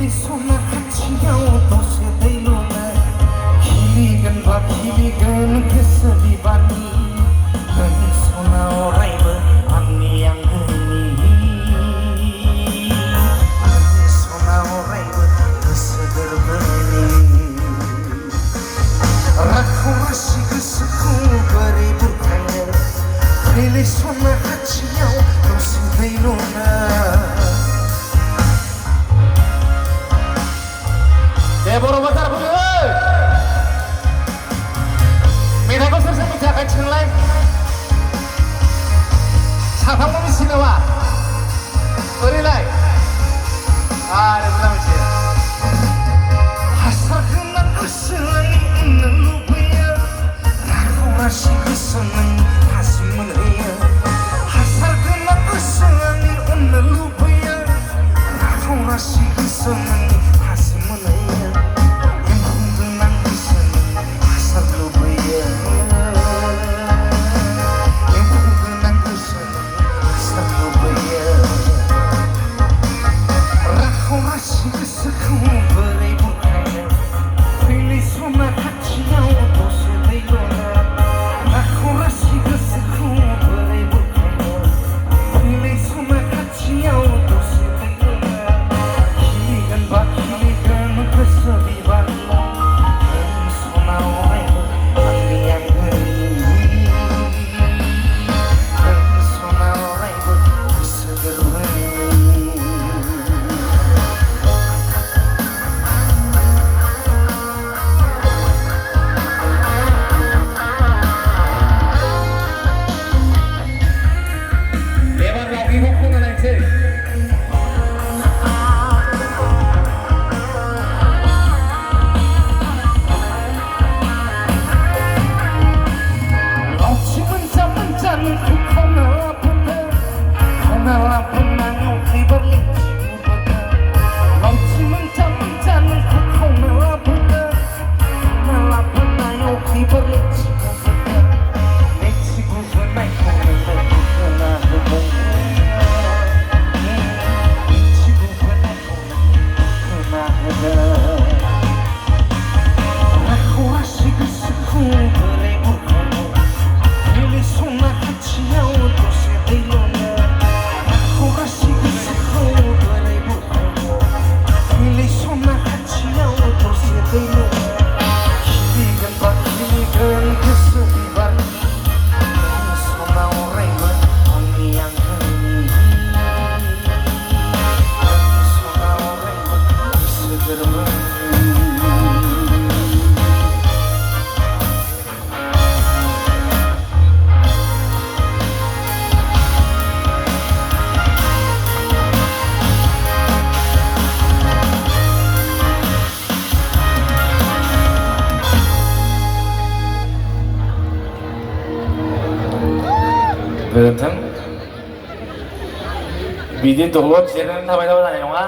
सना खाथियाव दसे दैल'नो खिलिगोन बा खिलिगोन गोसो बिबारनि नों सना अरायबो आंनि आंगोनि नों सना अरायबो गोसो गोरबोनि राखरासि गोसोखौ बोरै बुरखायनो फैलै सना खाथियाव दसे दैल'नो बर' बाजार बुङो मेथाइखौ सोर सोर मिथियाखै थिनलाय साथामबो मिथियो नामा ओरैलाय आरो मोजां मिथियो हासार गोनां गोसोनि उननो लुबैयो राखरासि गोसो नों थाजिम मोनहैयो हासार गोनां गोसोनि उननो लुबैयो राखरासि गोसो नों थाजिम मोनहैयो गोथां बिदि दलद जिरायनानै थाबाय थाबा जानाय नङा